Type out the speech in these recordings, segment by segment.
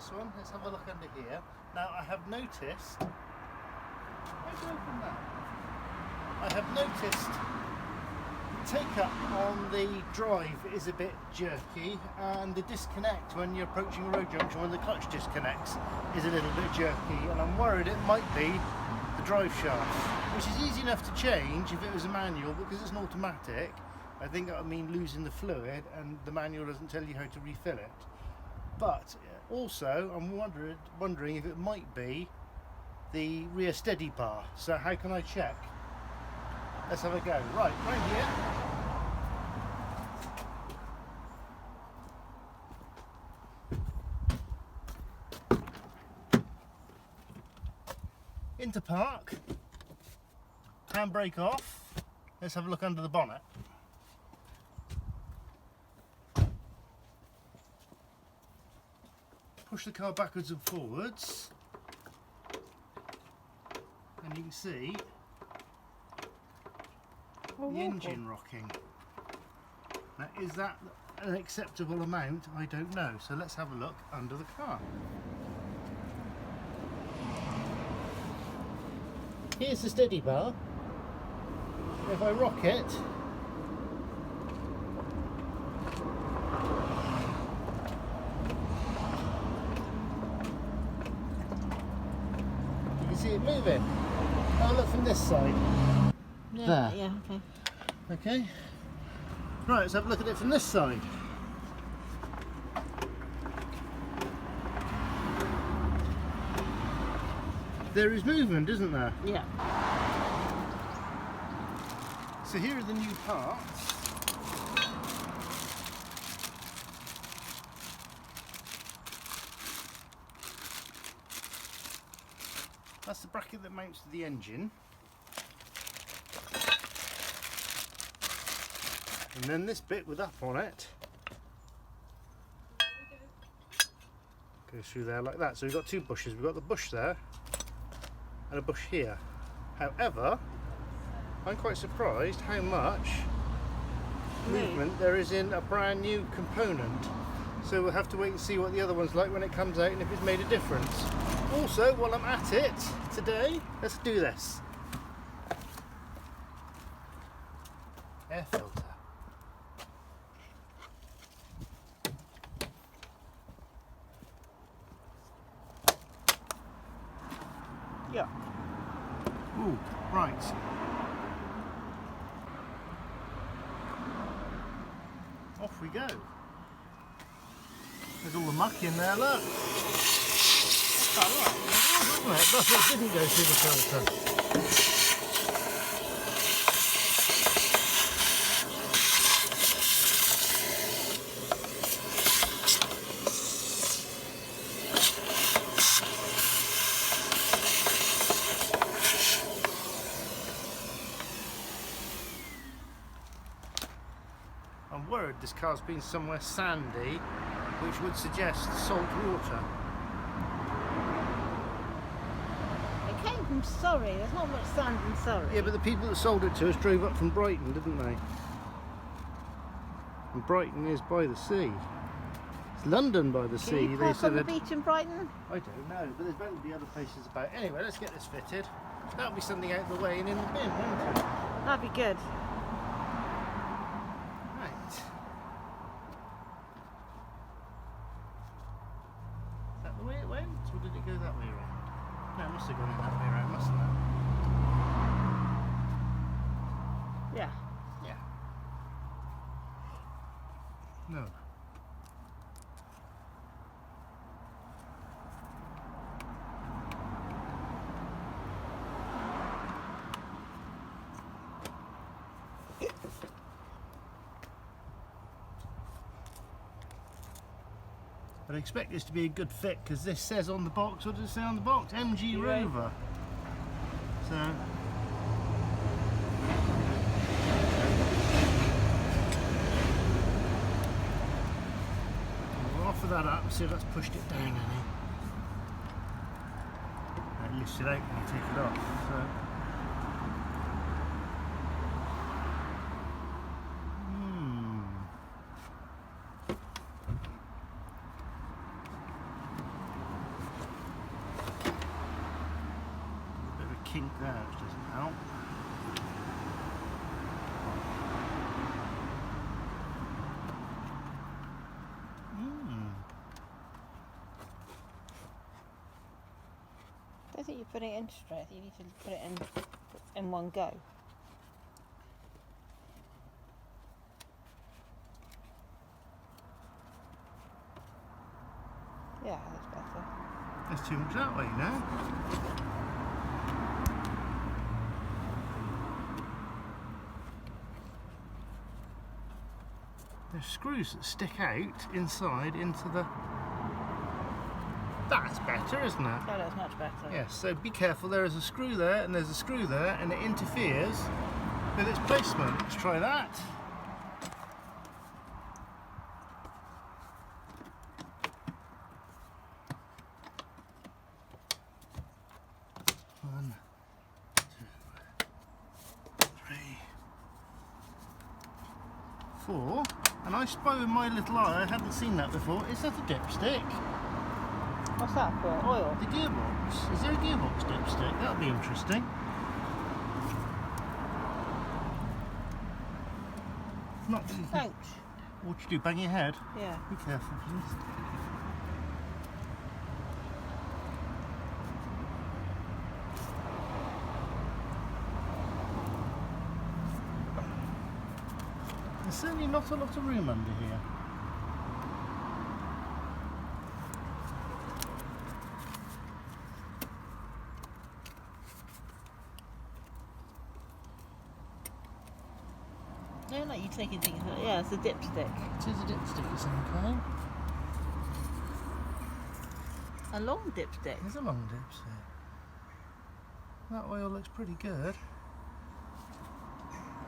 this one. Let's have a look under here. Now I have noticed. Where's it open now? I have noticed the take up on the drive is a bit jerky, and the disconnect when you're approaching a road junction when the clutch disconnects is a little bit jerky, and I'm worried it might be the drive shaft, which is easy enough to change if it was a manual, because it's an automatic. I think that would mean losing the fluid, and the manual doesn't tell you how to refill it. But also I'm wondering if it might be the rear steady bar. So how can I check? Let's have a go. Right here. Into park. Handbrake off. Let's have a look under the bonnet. Push the car backwards and forwards, and you can see the engine rocking. Now, is that an acceptable amount? I don't know. So let's have a look under the car. Here's the steady bar. If I rock it, you can see it moving. Have a look from this side. Yeah, there. Yeah, okay. Okay. Right, let's have a look at it from this side. There is movement, isn't there? Yeah. So here are the new parts. That's the bracket that mounts to the engine. And then this bit with up on it goes through there like that. So we've got two bushes. We've got the bush there and a bush here. However, I'm quite surprised how much movement there is in a brand new component. So we'll have to wait and see what the other one's like when it comes out and if it's made a difference. Also, while I'm at it today, let's do this. Air filter. Yeah. Ooh, right. Off we go. There's all the muck in there, look. That's right, that's what didn't go through the filter. I'm worried this car's been somewhere sandy, which would suggest salt water. It came from Surrey. There's not much sand in Surrey. Yeah, but the people that sold it to us drove up from Brighton, didn't they? And Brighton is by the sea. It's London by the sea. Can you They park said on the it. beach in Brighton? I don't know, but there's bound to be other places about. Anyway, let's get this fitted. That'll be something out of the way and in the bin, won't it? That'd be good. Right. Is that the way it went, or did it go that way around? No, it must have gone in that way around, mustn't it? Yeah. Yeah. No. But I expect this to be a good fit because this says on the box, what does it say on the box? MG Rover. So. We'll offer that up and see if that's pushed it down any. It lifts it out when you take it off. So. there, which doesn't help. I don't think you put it in straight. I think you need to put it in one go. Yeah, that's better. There's too much that way now. There's screws that stick out inside into the... That's better, isn't it? Oh, that's much better. Yes, so be careful, there is a screw there and there's a screw there and it interferes with its placement. Let's try that. One, two, three, four. And I spy with my little eye, I hadn't seen that before. Is that a dipstick? What's that for? Oil? The gearbox. Is there a gearbox dipstick? That'll be interesting. Not Ouch. What do you do? Bang your head? Yeah. Be careful, please. There's certainly not a lot of room under here. No, like you taking things. Yeah, it's a dipstick. It is a dipstick of some kind. A long dipstick. There's a long dipstick. That oil looks pretty good.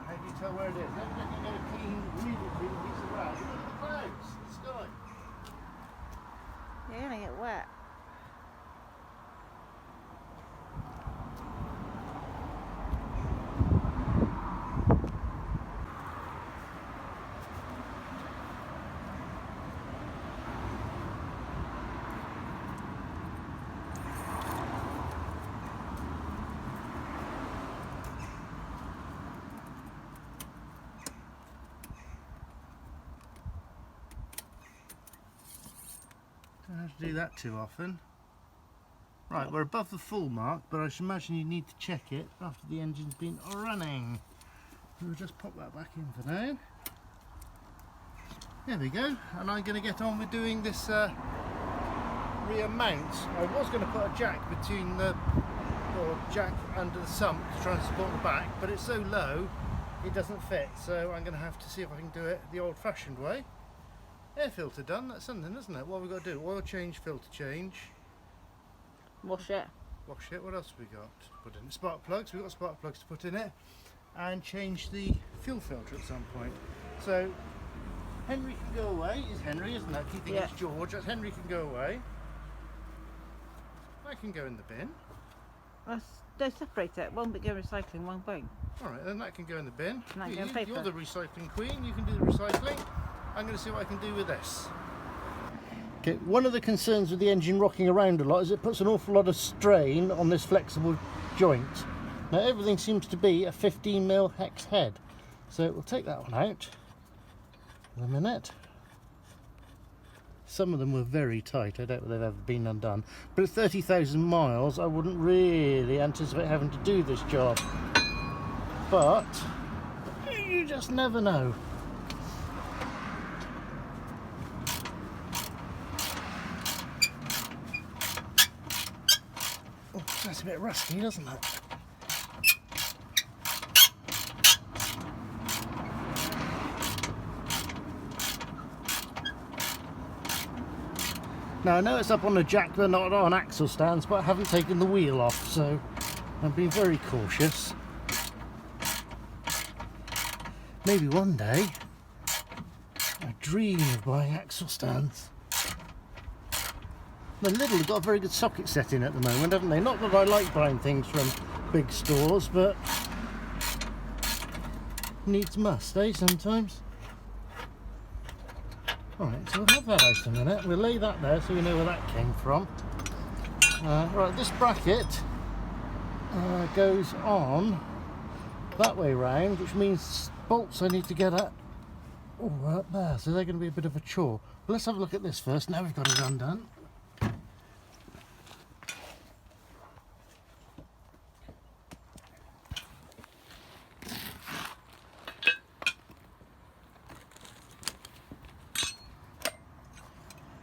How do you tell where it is? Evidently you get a clean, really clean piece of rag. Look at the clouds, the sky. You're gonna get wet. Don't have to do that too often. Right, we're above the full mark, but I should imagine you need to check it after the engine's been running. We'll just pop that back in for now. There we go, and I'm going to get on with doing this rear mount. I was going to put a jack between the, or jack under the sump to try and support the back, but it's so low it doesn't fit, so I'm going to have to see if I can do it the old-fashioned way. Air filter done, that's something, isn't it? What have we got to do? Oil change, filter change. Wash it. Wash it, what else have we got to put in? Spark plugs, we've got spark plugs to put in it. And change the fuel filter at some point. So, Henry can go away, is Henry, isn't that? Keeping it's George, that's Henry can go away. I can go in the bin. Don't separate it. One bit go recycling, one won't. Alright, then that can go in the bin. And that can go in paper. You're the recycling queen, you can do the recycling. I'm going to see what I can do with this. Okay, one of the concerns with the engine rocking around a lot is it puts an awful lot of strain on this flexible joint. Now everything seems to be a 15mm hex head, so we'll take that one out in a minute. Some of them were very tight, I don't know if they've ever been undone, but at 30,000 miles I wouldn't really anticipate having to do this job, but you just never know. Oh, that's a bit rusty, doesn't it? Now I know it's up on a jack but not on axle stands, but I haven't taken the wheel off, so I'm being very cautious. Maybe one day I dream of buying axle stands. The Lidl have got a very good socket set in at the moment, haven't they? Not that I like buying things from big stores, but needs must, eh, sometimes? Alright, so we'll have that out a minute. We'll lay that there so we know where that came from. Right, this bracket goes on that way round, which means bolts I need to get at up there, so they're going to be a bit of a chore. But let's have a look at this first. Now we've got it undone.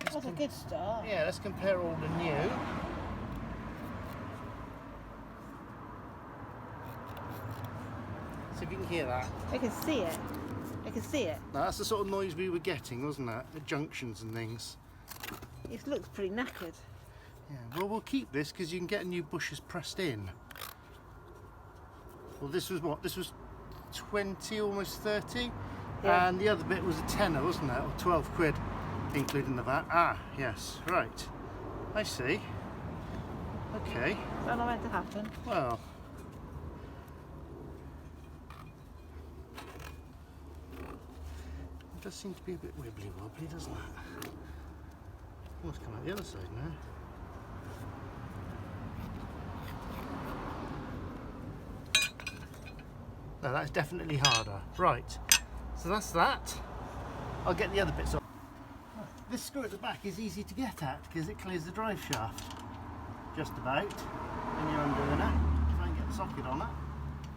That's a good start. Yeah, let's compare old and new. See if you can hear that. I can see it. I can see it. Now, that's the sort of noise we were getting, wasn't it? At junctions and things. It looks pretty knackered. Yeah, well, we'll keep this because you can get new bushes pressed in. Well, this was what? This was 20, almost 30? Yeah. And the other bit was a tenner, wasn't it? Or 12 quid, including the VAT. Ah, yes, right. I see. Okay. Is that not meant to happen? Well. It does seem to be a bit wibbly wobbly, doesn't it? Must come out the other side now. No, that's definitely harder. Right, so that's that. I'll get the other bits off. This screw at the back is easy to get at because it clears the drive shaft. Just about. When you're undoing it, try and get the socket on it.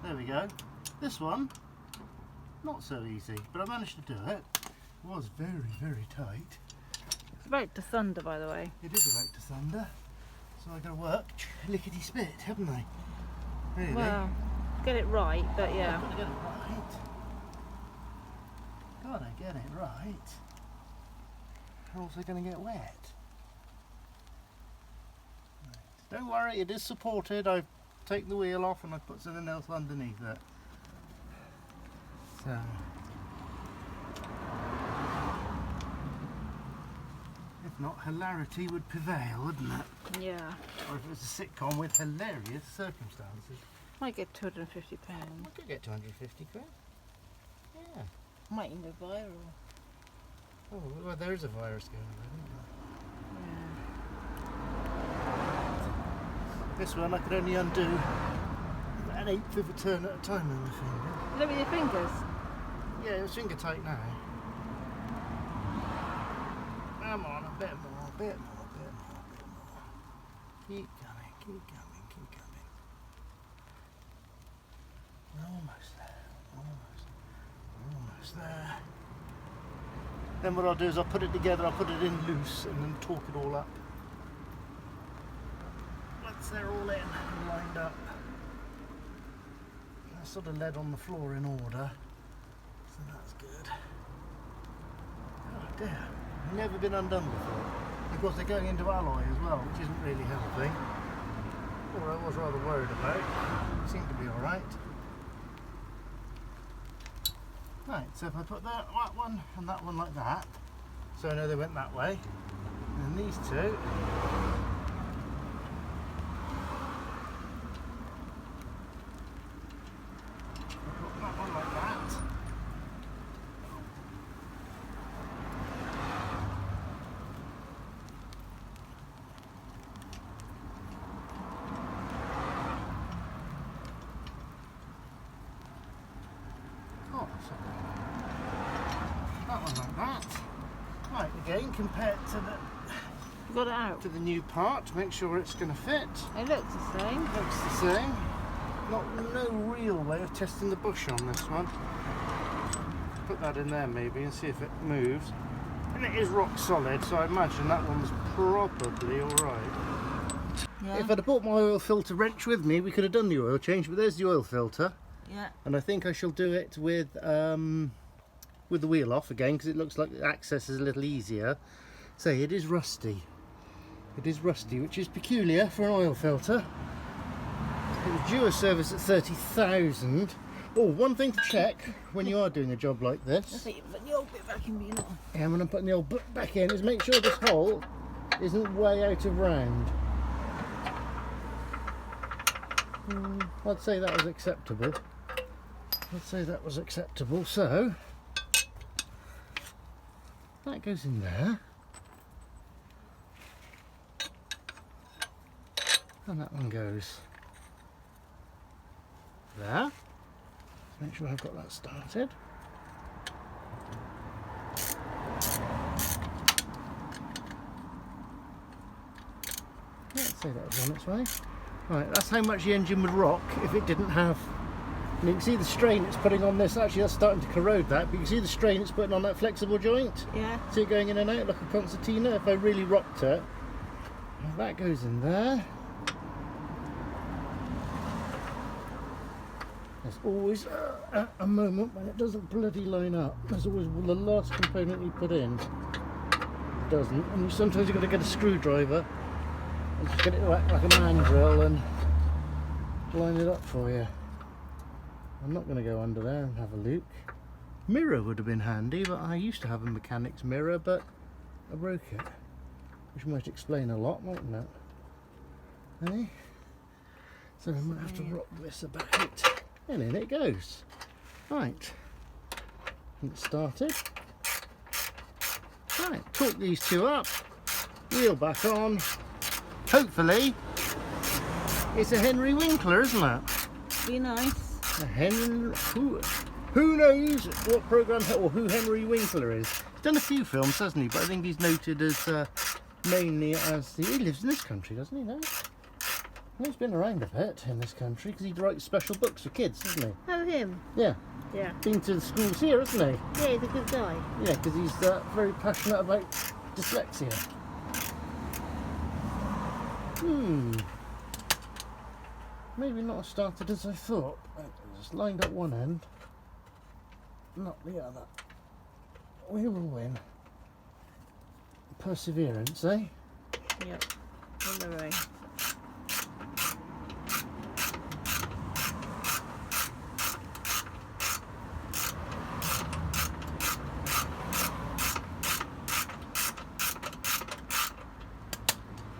There we go. This one, not so easy, but I managed to do it. It was very, very tight. It's about to thunder, by the way. It is about to thunder, so I've got to work lickety spit, haven't I? Really? Well, get it right, but yeah. I've got to get it right. Gotta get it right. We're also going to get wet. Right. Don't worry, it is supported. I've taken the wheel off and I've put something else underneath it. So. If not, hilarity would prevail, wouldn't it? Yeah. Or if it was a sitcom with hilarious circumstances. Might get £250. I could get 250 quid. Yeah. Might even go viral. Oh, well, there is a virus going on, isn't Yeah. there? This one I could only undo an eighth of a turn at a time with my finger. Look with your fingers. Yeah, it's finger tight now. Come on, a bit more, bit more, bit more, bit more. Keep coming, keep coming, keep coming. Almost there, almost there. Then what I'll do is I'll put it together, I'll put it in loose and then torque it all up. Once they're all in and lined up. That's sort of lead on the floor in order, so that's good. Oh dear. Never been undone before. Of course they're going into alloy as well, which isn't really helping. Or I was rather worried about. It seemed to be alright. Right, so if I put that one and that one like that, so I know they went that way. And then these two. I'll put that one like that. That one like that. Right, again, compared to You got it out. the new part, make sure it's going to fit. It looks the same. Looks the same. No real way of testing the bush on this one. Put that in there maybe and see if it moves. And it is rock solid, so I imagine that one was probably alright. Yeah. If I'd have brought my oil filter wrench with me, we could have done the oil change, but there's the oil filter. Yeah. And I think I shall do it with the wheel off again, because it looks like the access is a little easier. So it is rusty. It is rusty, which is peculiar for an oil filter. It was due a service at 30,000. Oh, one thing to check when you are doing a job like Let's this, see, put the old bit back in, you know. and when I'm putting the old book back in, is make sure this hole isn't way out of round. I'd say that was acceptable. I'd say that was acceptable. So that goes in there, and that one goes there. Make sure I've got that started. Let's say that was on its way. Right, that's how much the engine would rock if it didn't have... And you can see the strain it's putting on this. Actually, that's starting to corrode that, but you can see the strain it's putting on that flexible joint. Yeah. See it going in and out like a concertina? If I really rocked it, that goes in there. There's always a moment when it doesn't bloody line up. There's always the last component you put in doesn't, and sometimes you've got to get a screwdriver and just get it like a mandrel and line it up for you. I'm not going to go under there and have a look. Mirror would have been handy, but I used to have a mechanic's mirror, but I broke it, which might explain a lot, mightn't it? Eh? So I might have to rock this about. And in it goes. Right, get started. Right, torque these two up, wheel back on. Hopefully, it's a Henry Winkler, isn't it? Be nice. A Henry. Who knows what program or who Henry Winkler is? He's done a few films, hasn't he? But I think he's noted as mainly as he lives in this country, doesn't he? No. He's been around a bit in this country because he writes special books for kids, doesn't he? Oh, him? Yeah. Yeah. Been to the schools here, hasn't he? Yeah, he's a good guy. Yeah, because he's very passionate about dyslexia. Maybe not as started as I thought. I just lined up one end, not the other. We will win. Perseverance, eh? Yep. In the rain.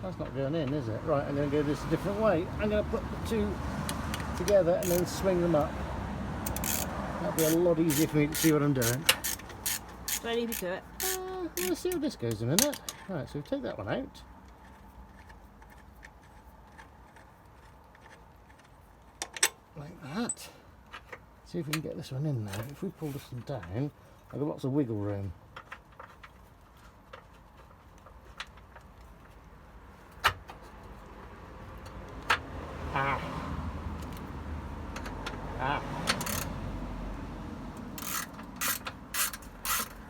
That's not going in, is it? Right, I'm going to go this a different way. I'm going to put the two together and then swing them up. That'll be a lot easier for me to see what I'm doing. So I leave you to it. We'll see how this goes in a minute. Right, so take that one out. Like that. See if we can get this one in now. If we pull this one down, I've got lots of wiggle room. Ah.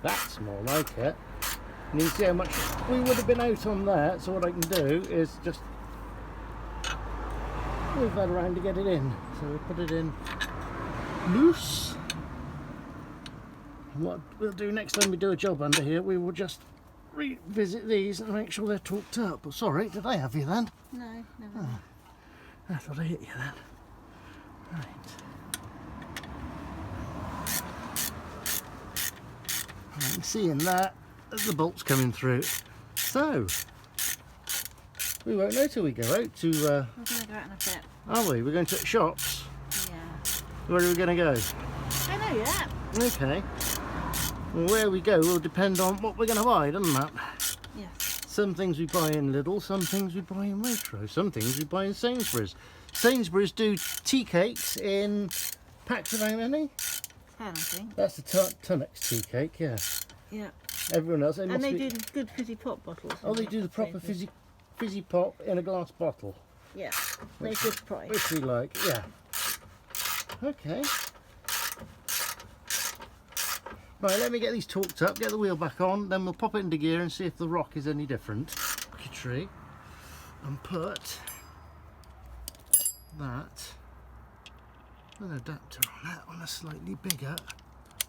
That's more like it. And you can see how much we would have been out on that, so what I can do is just move that around to get it in. So we put it in loose. And what we'll do next time we do a job under here, we will just revisit these and make sure they're torqued up. Oh, sorry, did I have you then? No, never. Oh, I thought I hit you then. Right. I'm seeing that the bolt's coming through. So we won't know till we go out to. We're going to go out in a bit. Are we? We're going to shops. Yeah. Where are we going to go? I know yet. Okay. Well, where we go will depend on what we're going to buy, doesn't it? Yes. Some things we buy in Lidl, some things we buy in Waitrose, some things we buy in Sainsbury's. Sainsbury's do tea cakes in packs of how many? 10, I think. That's a Tunnock's tea cake, yeah. Yeah. Everyone else, And they do good fizzy pop bottles. Oh, they do the proper fizzy pop in a glass bottle. Yeah. They're good price. Which we like, yeah. Okay. Right, let me get these torqued up, get the wheel back on, then we'll pop it into gear and see if the rock is any different. Tree. And put that, an adapter on that, on a slightly bigger,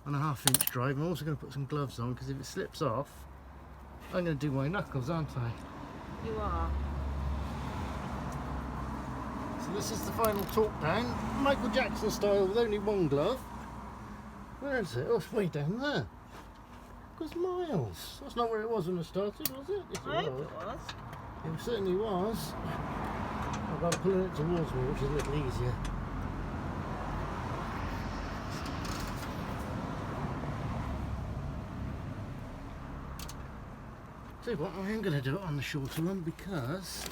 on a 1/2 inch drive. I'm also going to put some gloves on because if it slips off, I'm going to do my knuckles, aren't I? You are. So this is the final torque down, Michael Jackson style with only one glove. Where is it? Oh, it's way down there. Because miles. That's not where it was when I started, was it? Yes, I hope it was. It certainly was. I've got pulling it towards me, which is a little easier. Tell you what, I am going to do it on the shorter one because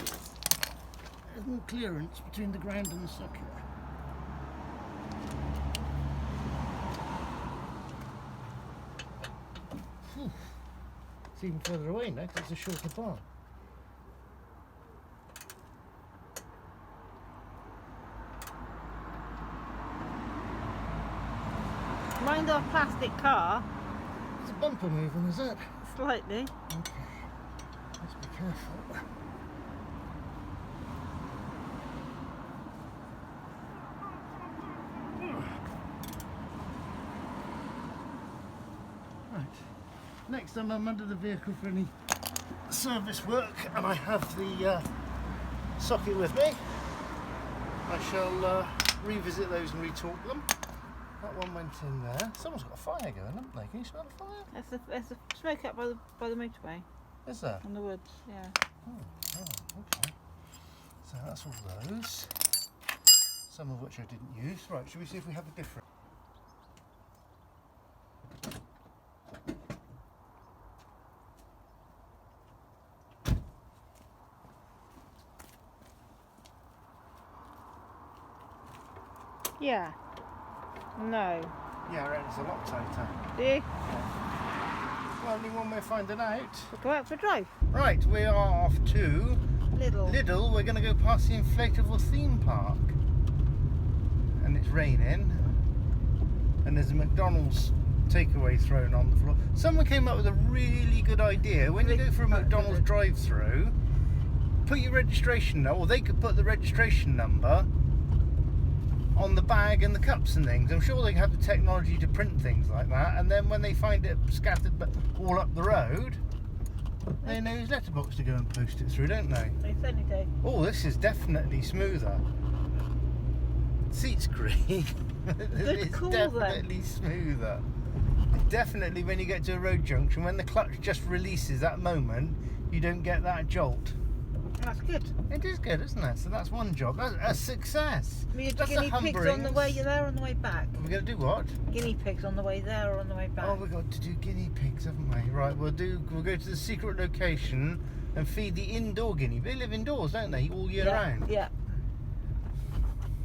there's more clearance between the ground and the socket. It's even further away now because it's a shorter bar. Mind our plastic car. Is the bumper moving, is it? Slightly. Okay. Let's be careful. Right. Next time I'm under the vehicle for any service work and I have the socket with me, I shall revisit those and retorque them. That one went in there. Someone's got a fire going, haven't they? Can you smell the fire? There's a smoke up by the motorway. Is there? On the woods, yeah. Oh, okay. So that's all those. Some of which I didn't use. Right, should we see if we have a different? Yeah. No. Yeah, I reckon it's a lot tighter. Do you? Well, only one way of finding out. We'll go out for a drive. Right, we are off to Lidl. We're going to go past the inflatable theme park. And it's raining. And there's a McDonald's takeaway thrown on the floor. Someone came up with a really good idea. When you go for a McDonald's drive-through, put your registration number, or they could put the registration number on the bag and the cups and things. I'm sure they have the technology to print things like that, and then when they find it scattered all up the road, they know whose letterbox to go and post it through, don't they? They certainly do. Oh, this is definitely smoother. Seat's green. It's call, definitely smoother. Definitely when you get to a road junction, when the clutch just releases that moment, you don't get that jolt. That's good. It is good, isn't it? So that's one job. That's a success. We had That's guinea a pigs on the way there or on the way back. We're going to do what? Guinea pigs on the way there or on the way back. Oh, we've got to do guinea pigs, haven't we? Right, we'll go to the secret location and feed the indoor guinea. They live indoors, don't they? All year round. Yeah.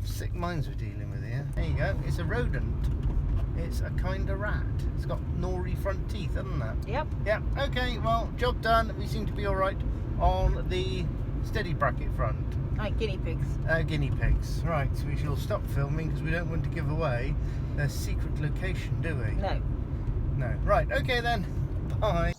Sick minds we're dealing with here. There you go. It's a rodent. It's a kind of rat. It's got gnawry front teeth, hasn't it? Yep. Yep. Okay, well, job done. We seem to be all right on the steady bracket front. Right, guinea pigs. Guinea pigs. Right, so we shall stop filming because we don't want to give away their secret location, do we? No. No. Right, okay then. Bye.